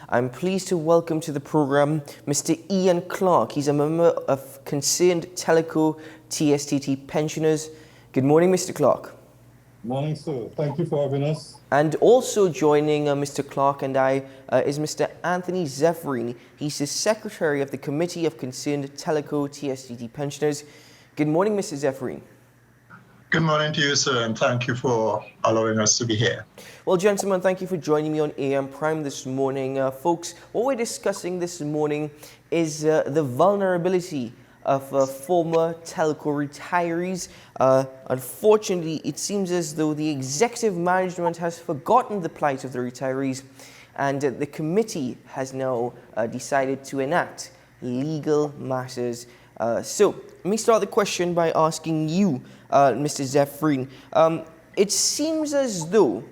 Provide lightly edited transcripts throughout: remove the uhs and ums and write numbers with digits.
I'm pleased to welcome to the program Mr. Ian Clarke. He's a member of Concerned TELCO TSTT Pensioners. Good morning, Mr. Clarke. Morning, sir. Thank you for having us. And also joining Mr. Clarke and I is Mr. Anthony Zephyrine. He's the Secretary of the Committee of Concerned TELCO TSTT Pensioners. Good morning, Mr. Zephyrine. Good morning to you, sir, and thank you for allowing us to be here. Well, gentlemen, thank you for joining me on AM Prime this morning. Folks, what we're discussing this morning is the vulnerability of former TELCO retirees. Unfortunately, it seems as though the executive management has forgotten the plight of the retirees, and the committee has now decided to enact legal matters. So, let me start the question by asking you, Mr. Zephyrine. It seems as though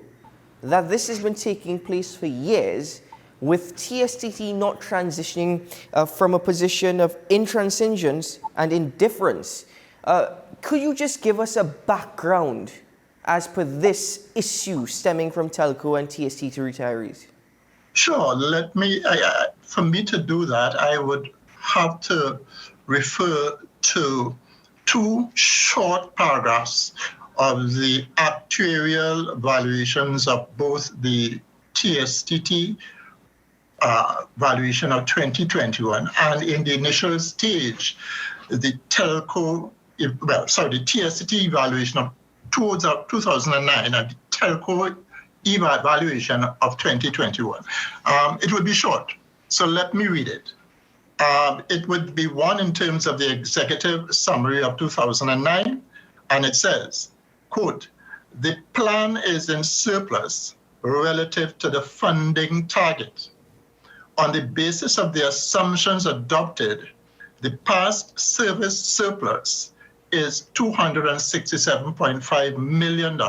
that this has been taking place for years, with TSTT not transitioning from a position of intransigence and indifference. Could you just give us a background as per this issue stemming from TELCO and TSTT retirees? Sure. For me to do that, I would have to refer to two short paragraphs of the actuarial valuations of both the TSTT valuation of 2021 and in the initial stage, the TSTT evaluation of 2009 and the TELCO evaluation of 2021. It would be short, so let me read it. It would be one in terms of the executive summary of 2009, and it says, quote, "The plan is in surplus relative to the funding target. On the basis of the assumptions adopted, the past service surplus is $267.5 million,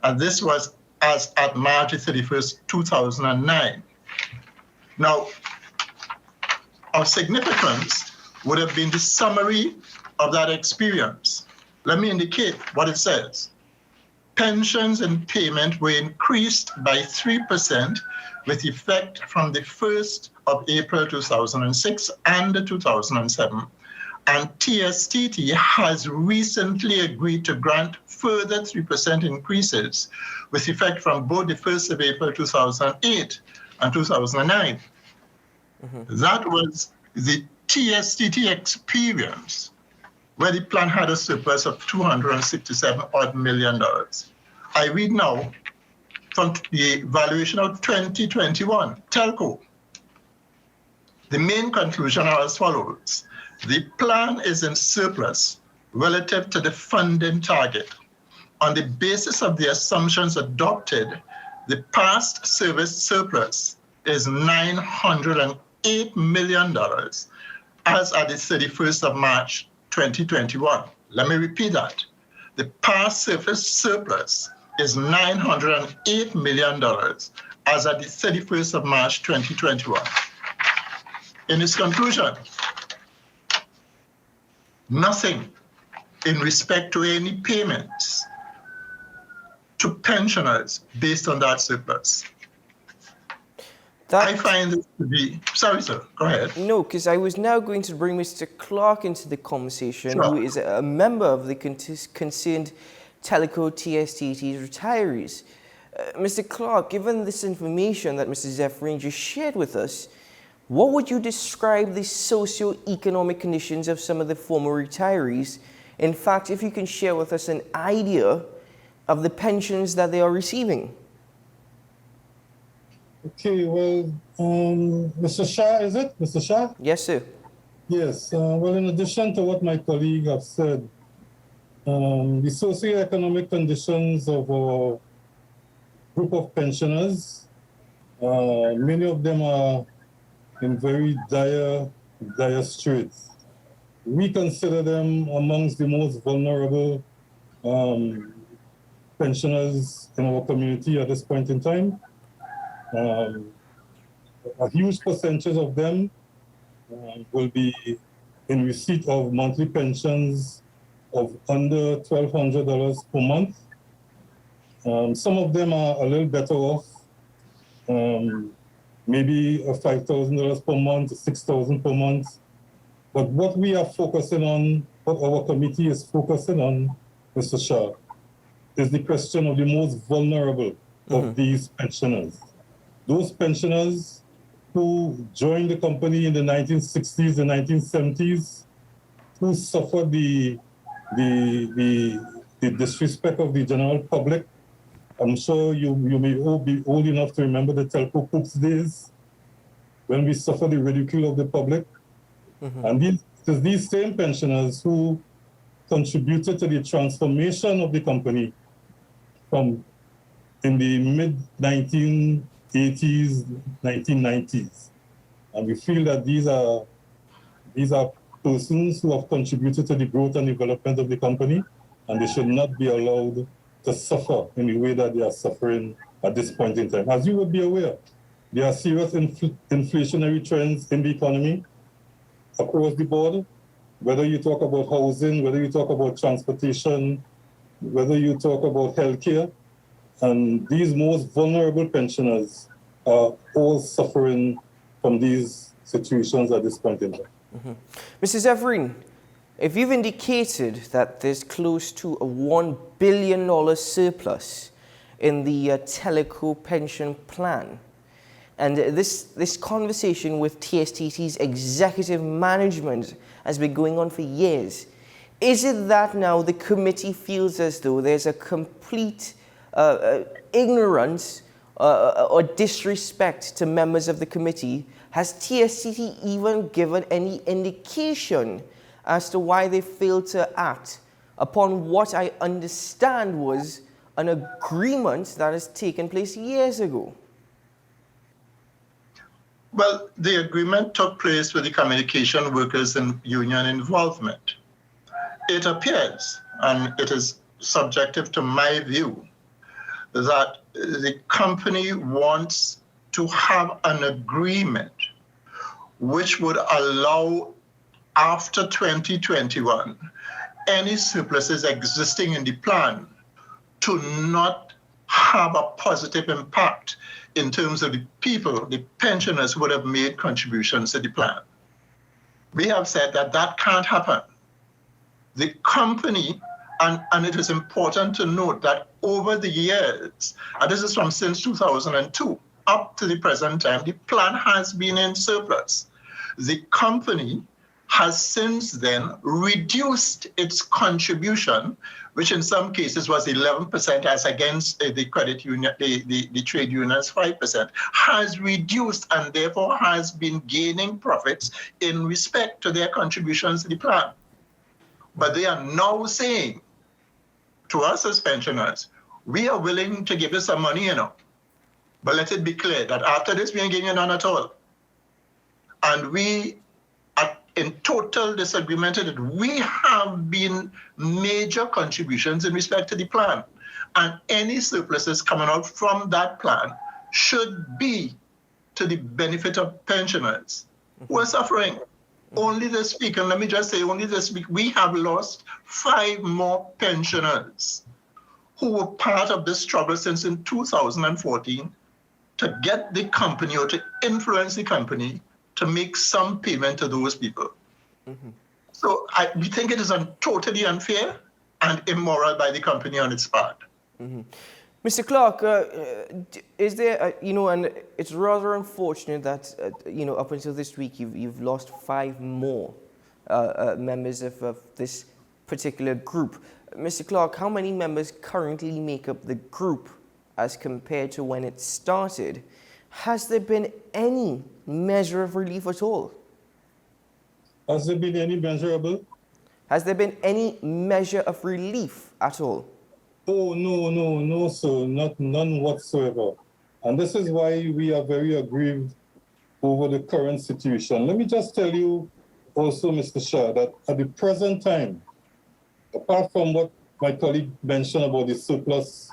and this was as at March 31st, 2009. Now, of significance would have been the summary of that experience. Let me indicate what it says. Pensions and payment were increased by 3% with effect from the 1st of April 2006 and 2007. And TSTT has recently agreed to grant further 3% increases with effect from both the 1st of April 2008 and 2009. That was the TSTT experience, where the plan had a surplus of $267 odd million. I read now from the valuation of 2021, TELCO. The main conclusion are as follows. The plan is in surplus relative to the funding target. On the basis of the assumptions adopted, the past service surplus is $908 million as at the 31st of March 2021. Let me repeat that. The past service surplus is $908 million as at the 31st of March 2021. In its conclusion, nothing in respect to any payments to pensioners based on that surplus. I find this to be... Sorry, sir. Go ahead. No, because I was now going to bring Mr. Clarke into the conversation, Sure. who is a member of the Concerned TELCO TSTT retirees. Mr. Clarke, given this information that Mr. Zephyrine just shared with us, what would you describe the socio-economic conditions of some of the former retirees? In fact, if you can share with us an idea of the pensions that they are receiving. Okay, well, Mr. Shah, is it? Mr. Shah? Yes, sir. Yes, well, in addition to what my colleague have said, the socioeconomic conditions of our group of pensioners, many of them are in very dire straits. We consider them amongst the most vulnerable pensioners in our community at this point in time. A huge percentage of them will be in receipt of monthly pensions of under $1,200 per month. Some of them are a little better off. maybe $5,000 per month, $6,000 per month. But what we are focusing on, what our committee is focusing on, Mr. Shah, is the question of the most vulnerable of these pensioners. Those pensioners who joined the company in the 1960s and 1970s, who suffered the disrespect of the general public. I'm sure you may all be old enough to remember the TELCO Coops days when we suffered the ridicule of the public. And these same pensioners who contributed to the transformation of the company from in the mid-1980s, 1990s. And we feel that these are persons who have contributed to the growth and development of the company, and they should not be allowed to suffer in the way that they are suffering at this point in time. As you would be aware, there are serious inflationary trends in the economy across the board, whether you talk about housing, whether you talk about transportation, whether you talk about healthcare, and these most vulnerable pensioners are all suffering from these situations at this point in time. Mr. Zephyrine, if you've indicated that there's close to a $1 billion surplus in the TELCO pension plan, and this conversation with TSTT's executive management has been going on for years, is it that now the committee feels as though there's a complete ignorance or disrespect to members of the committee? Has TSTT even given any indication as to why they failed to act upon what I understand was an agreement that has taken place years ago? Well, the agreement took place with the communication workers and union involvement. It appears, and it is subjective to my view, that the company wants to have an agreement which would allow, after 2021, any surpluses existing in the plan to not have a positive impact in terms of the people, the pensioners who would have made contributions to the plan. We have said that that can't happen. The company, and it is important to note that over the years, and this is from since 2002 up to the present time, the plan has been in surplus. The company has since then reduced its contribution, which in some cases was 11% as against the credit union, the trade unions 5%, has reduced and therefore has been gaining profits in respect to their contributions to the plan. But they are now saying to us as pensioners, we are willing to give you some money, but let it be clear that after this, we ain't giving you none at all. And we are in total disagreement that we have been major contributions in respect to the plan. And any surpluses coming out from that plan should be to the benefit of pensioners who are suffering. Only this week, and let me just say, only this week, we have lost 5 more pensioners who were part of this struggle since in 2014 to get the company or to influence the company to make some payment to those people. So we think it is totally unfair and immoral by the company on its part. Mr. Clarke, is there, and it's rather unfortunate that, up until this week, you've lost 5 more members of this particular group. Mr. Clarke, how many members currently make up the group as compared to when it started? Has there been any measure of relief at all? Has there been any measurable? Has there been any measure of relief at all? Oh, no, sir, none whatsoever. And this is why we are very aggrieved over the current situation. Let me just tell you also, Mr. Shah, that at the present time, apart from what my colleague mentioned about the surplus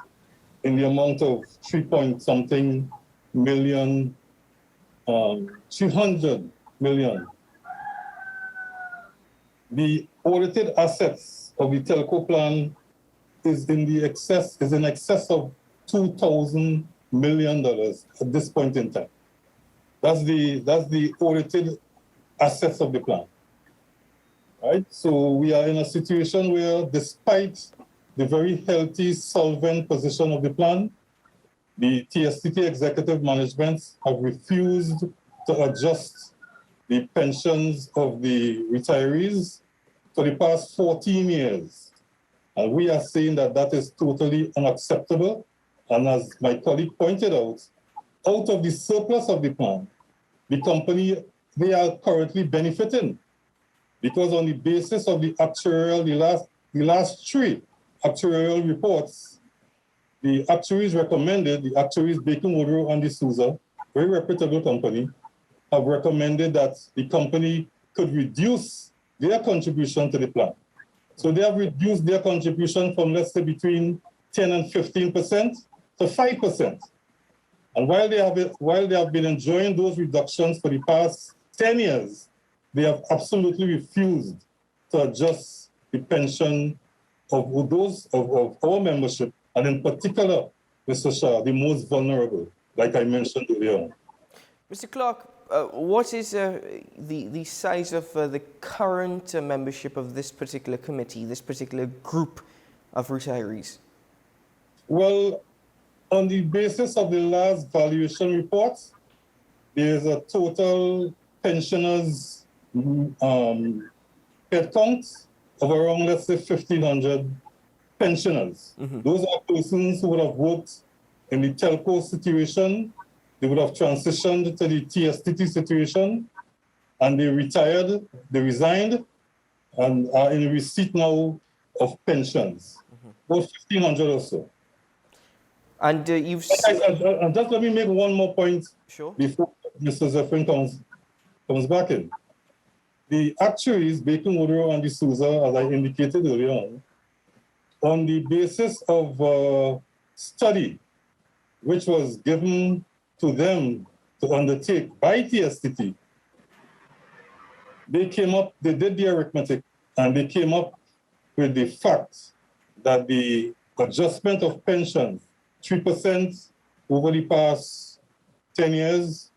in the amount of 300 million, the audited assets of the TELCO plan is in excess of $2,000 million at this point in time. That's the audited assets of the plan. Right? So we are in a situation where, despite the very healthy, solvent position of the plan, the TSTT executive management have refused to adjust the pensions of the retirees for the past 14 years. And we are saying that that is totally unacceptable. And as my colleague pointed out of the surplus of the plan, the company, they are currently benefiting, because on the basis of the actuarial, the last three actuarial reports, the actuaries recommended, the actuaries Bacon Woodrow and D'Souza, very reputable company, have recommended that the company could reduce their contribution to the plan. So they have reduced their contribution from, let's say, between 10 and 15% to 5%. And while they have been enjoying those reductions for the past 10 years, they have absolutely refused to adjust the pension of those of our membership, and in particular, Mr. Shah, the most vulnerable, like I mentioned earlier on. Mr. Clarke, what is the size of the current membership of this particular committee, this particular group of retirees? Well, on the basis of the last valuation report, there is a total pensioners head count of around, let's say, 1,500 pensioners. Mm-hmm. Those are persons who would have worked in the TELCO situation. They would have transitioned to the TSTT situation, and they retired, they resigned, and are in receipt now of pensions. Mm-hmm. About 1,500 or so. And you've... And just let me make one more point. Sure. Before Mr. Zephyrine comes back in. The actuaries, Bacon Woodrow and D'Souza, as I indicated earlier on the basis of study which was given to them to undertake by TSTT, they did the arithmetic, and they came up with the fact that the adjustment of pensions, 3% over the past 10 years,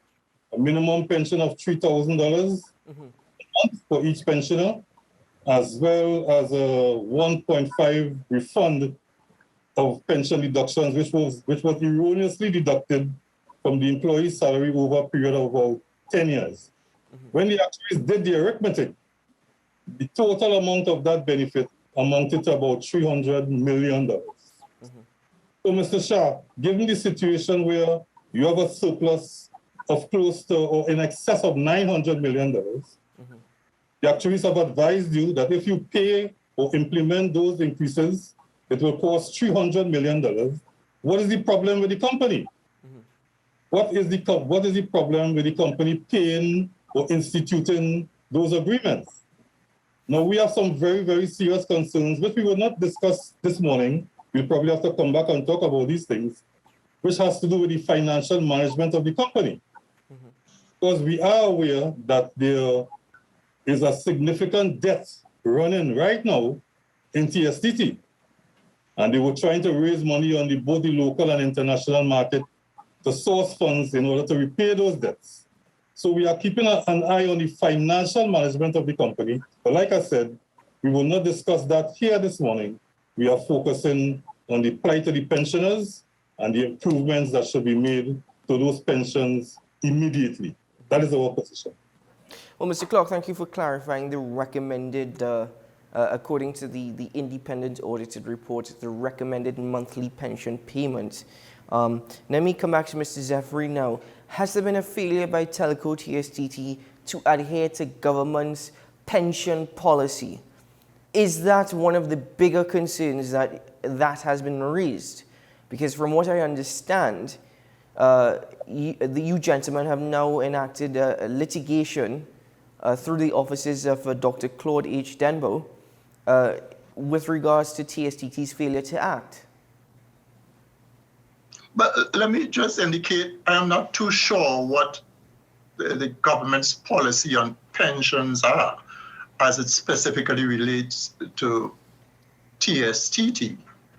a minimum pension of $3,000 for each pensioner, as well as a 1.5 refund of pension deductions, which was erroneously deducted from the employee's salary over a period of about 10 years. When the actuaries did the arithmetic, the total amount of that benefit amounted to about $300 million. So, Mr. Shah, given the situation where you have a surplus of close to or in excess of $900 million, the actuaries have advised you that if you pay or implement those increases, it will cost $300 million. What is the problem with the company? What is the problem with the company paying or instituting those agreements? Now, we have some very, very serious concerns, which we will not discuss this morning. We'll probably have to come back and talk about these things, which has to do with the financial management of the company. Because we are aware that there is a significant debt running right now in TSTT. And they were trying to raise money on both the local and international market to source funds in order to repay those debts. So we are keeping an eye on the financial management of the company. But like I said, we will not discuss that here this morning. We are focusing on the plight to the pensioners and the improvements that should be made to those pensions immediately. That is our position. Well, Mr. Clarke, thank you for clarifying the recommended, according to the independent audited report, the recommended monthly pension payment. Let me come back to Mr. Zephyrine now. Has there been a failure by TELCO TSTT to adhere to government's pension policy? Is that one of the bigger concerns that has been raised? Because from what I understand, you gentlemen have now enacted litigation through the offices of Dr. Claude H. Denbo with regards to TSTT's failure to act. But let me just indicate, I am not too sure what the government's policy on pensions are, as it specifically relates to TSTT.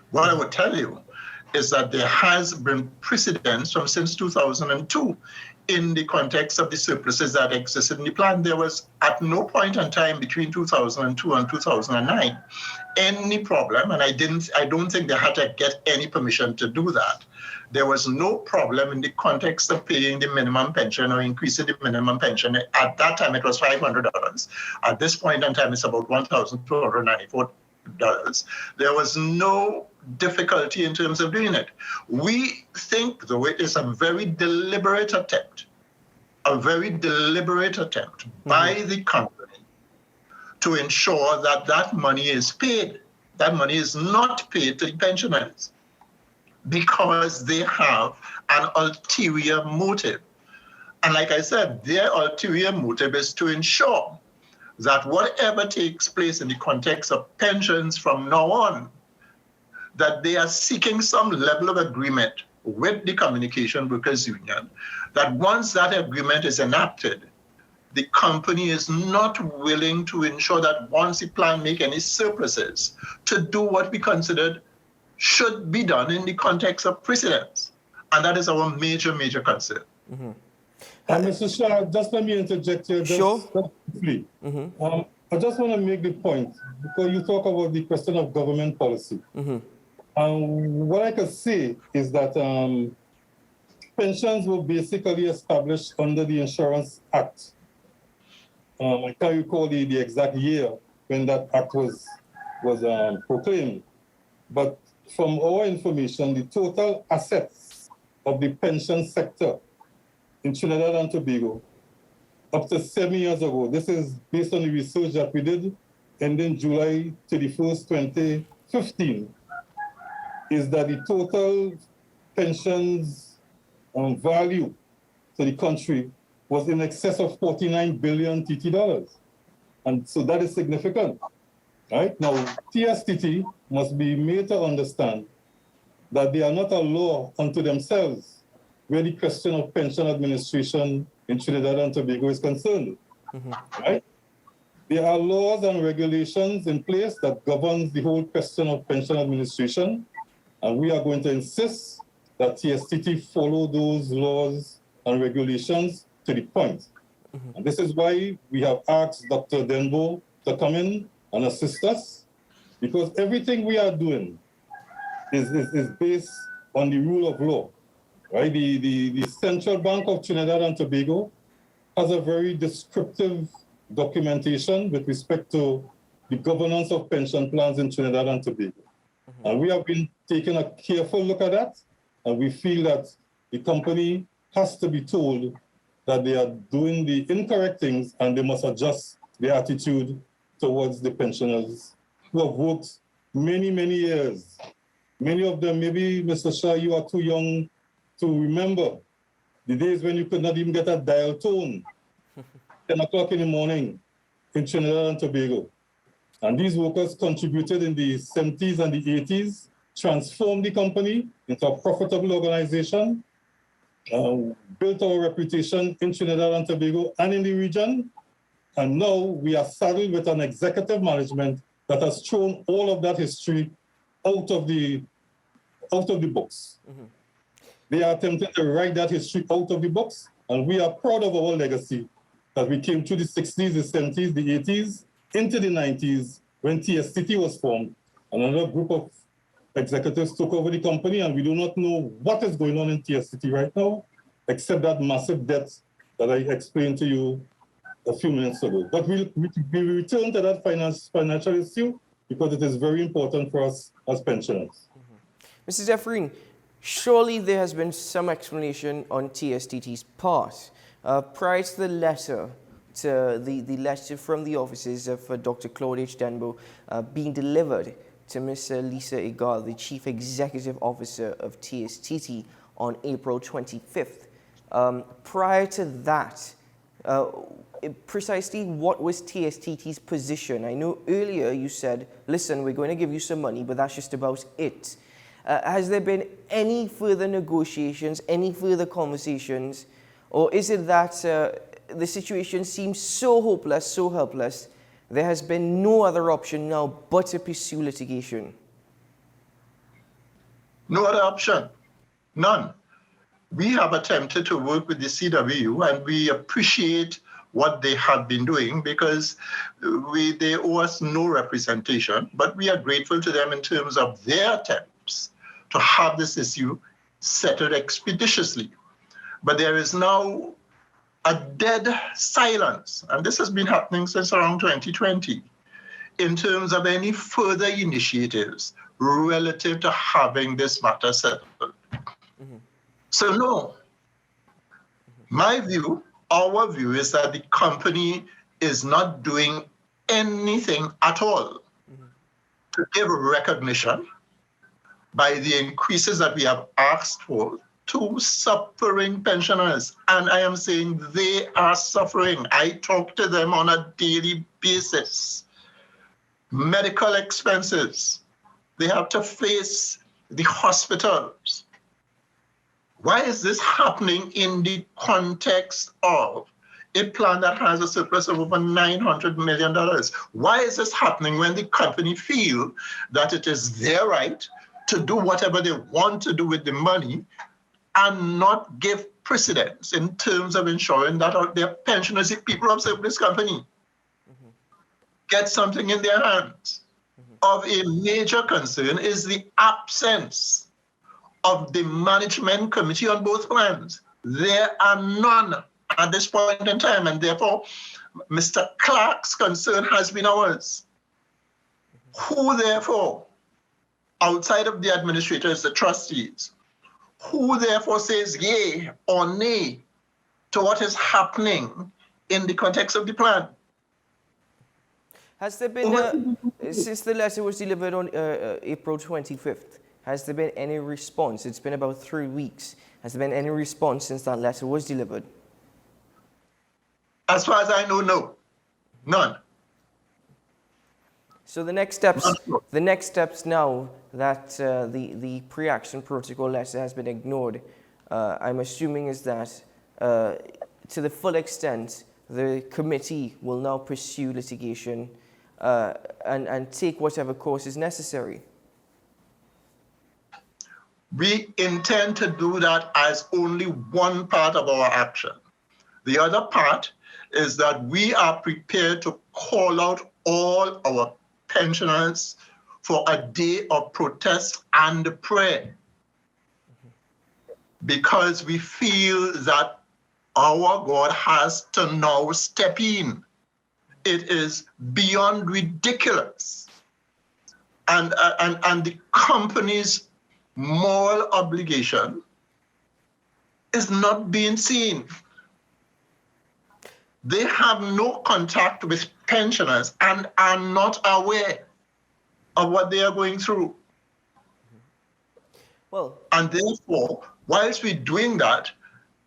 What I would tell you is that there has been precedence from since 2002 in the context of the surpluses that existed in the plan. There was at no point in time between 2002 and 2009 any problem, and I don't think they had to get any permission to do that. There was no problem in the context of paying the minimum pension or increasing the minimum pension. At that time, it was $500. At this point in time, it's about $1,294. There was no difficulty in terms of doing it. We think, though, it is a very deliberate attempt by the company to ensure that that money is paid. That money is not paid to the pensioners because they have an ulterior motive. And like I said, their ulterior motive is to ensure that whatever takes place in the context of pensions from now on, that they are seeking some level of agreement with the Communication Workers Union, that once that agreement is enacted, the company is not willing to ensure that once the plan make any surpluses, to do what we considered should be done in the context of precedents. And that is our major, major concern. Mm-hmm. Mr. Shah, just let me interject here just briefly. Mm-hmm. I just want to make the point, because you talk about the question of government policy. Mm-hmm. What I can say is that pensions were basically established under the Insurance Act. I can't recall the exact year when that act was proclaimed, but from our information, the total assets of the pension sector in Trinidad and Tobago up to 7 years ago, this is based on the research that we did, ending July 31st, 2015, is that the total pensions value to the country was in excess of 49 billion TT dollars. And so that is significant, right? Now, TSTT must be made to understand that they are not a law unto themselves where the question of pension administration in Trinidad and Tobago is concerned, right? There are laws and regulations in place that governs the whole question of pension administration, and we are going to insist that TSTT follow those laws and regulations to the point. And this is why we have asked Dr. Denbo to come in and assist us, because everything we are doing is based on the rule of law, right? The Central Bank of Trinidad and Tobago has a very descriptive documentation with respect to the governance of pension plans in Trinidad and Tobago. And we have been taking a careful look at that, and we feel that the company has to be told that they are doing the incorrect things and they must adjust their attitude towards the pensioners who have worked many, many years. Many of them, maybe, Mr. Shah, you are too young to remember the days when you could not even get a dial tone, 10 o'clock in the morning in Trinidad and Tobago. And these workers contributed in the 70s and the 80s, transformed the company into a profitable organization, built our reputation in Trinidad and Tobago and in the region. And now we are saddled with an executive management that has thrown all of that history out of the books. They are attempting to write that history out of the books, and we are proud of our legacy that we came through the 60s, the 70s, the 80s, into the 90s, when TSTT was formed, and another group of executives took over the company, and we do not know what is going on in TSTT right now, except that massive debt that I explained to you a few minutes ago. But we'll return to that financial issue because it is very important for us as pensioners. Mr. Zephyrine, surely there has been some explanation on TSTT's part. Prior to the letter, the letter from the offices of Dr. Claude H. Denbo being delivered to Ms. Lisa Igal, the Chief Executive Officer of TSTT, on April 25th. Prior to that, precisely what was TSTT's position? I know earlier you said, listen, we're going to give you some money, but that's just about it. Has there been any further negotiations, any further conversations, or is it that the situation seems so hopeless, so helpless, there has been no other option now but to pursue litigation? No other option. None. we have attempted to work with the CW, and we appreciate what they have been doing because they owe us no representation, but we are grateful to them in terms of their attempts to have this issue settled expeditiously. But there is now a dead silence, and this has been happening since around 2020, in terms of any further initiatives relative to having this matter settled. So no, my view, our view is that the company is not doing anything at all to give recognition by the increases that we have asked for to suffering pensioners. And I am saying they are suffering. I talk to them on a daily basis. Medical expenses, they have to face the hospitals. Why is this happening in the context of a plan that has a surplus of over $900 million? Why is this happening when the company feel that it is their right to do whatever they want to do with the money and not give precedence in terms of ensuring that their pensioners, the people of this company, get something in their hands? Of a major concern is the absence of the management committee on both plans. There are none at this point in time, and therefore Mr. Clarke's concern has been ours. Who therefore, outside of the administrators, the trustees, who therefore says yay or nay to what is happening in the context of the plan? Has there been, since the letter was delivered on April 25th, has there been any response? It's been about 3 weeks. Has there been any response since that letter was delivered? As far as I know, no. None. So the next steps now that the pre-action protocol letter has been ignored, I'm assuming is that to the full extent, the committee will now pursue litigation and take whatever course is necessary. We intend to do that as only one part of our action. The other part is that we are prepared to call out all our pensioners for a day of protest and prayer, because we feel that our God has to now step in. It is beyond ridiculous. And the company's moral obligation is not being seen. They have no contact with pensioners and are not aware of what they are going through. Well, and therefore, whilst we're doing that,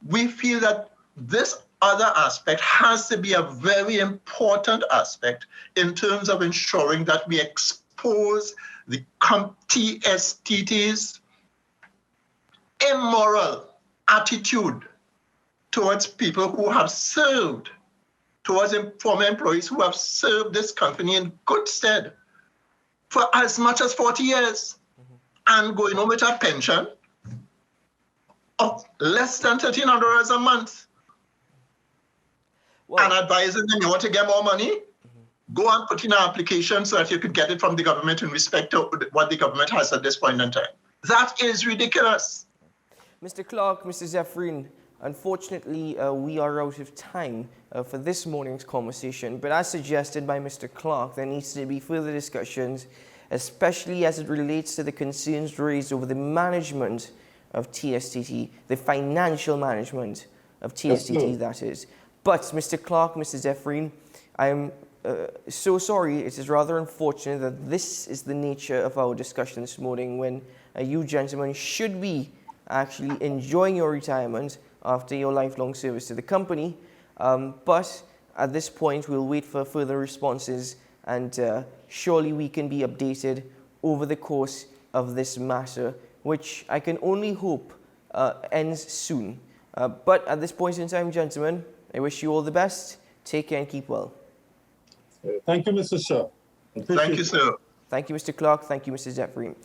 we feel that this other aspect has to be a very important aspect in terms of ensuring that we expose the TSTT's immoral attitude towards people who have served, towards former employees who have served this company in good stead for as much as 40 years and going home with a pension of less than $1,300 a month. well, And advising them, you want to get more money? Go and put in an application so that you could get it from the government in respect to what the government has at this point in time. That is ridiculous. Mr. Clarke, Mr. Zephyrine, unfortunately, we are out of time for this morning's conversation, but as suggested by Mr. Clarke, there needs to be further discussions, especially as it relates to the concerns raised over the management of TSTT, the financial management of TSTT, that is. But, Mr. Clarke, Mr. Zephyrine, I am so sorry. It is rather unfortunate that this is the nature of our discussion this morning, when you gentlemen should be actually enjoying your retirement after your lifelong service to the company. But at this point, we'll wait for further responses, and surely we can be updated over the course of this matter, which I can only hope ends soon. But at this point in time, gentlemen, I wish you all the best. Take care and keep well. Thank you, Mr. Shah. Thank you, sir. Thank you, Mr. Clarke. Thank you, Mr. Zephyrine.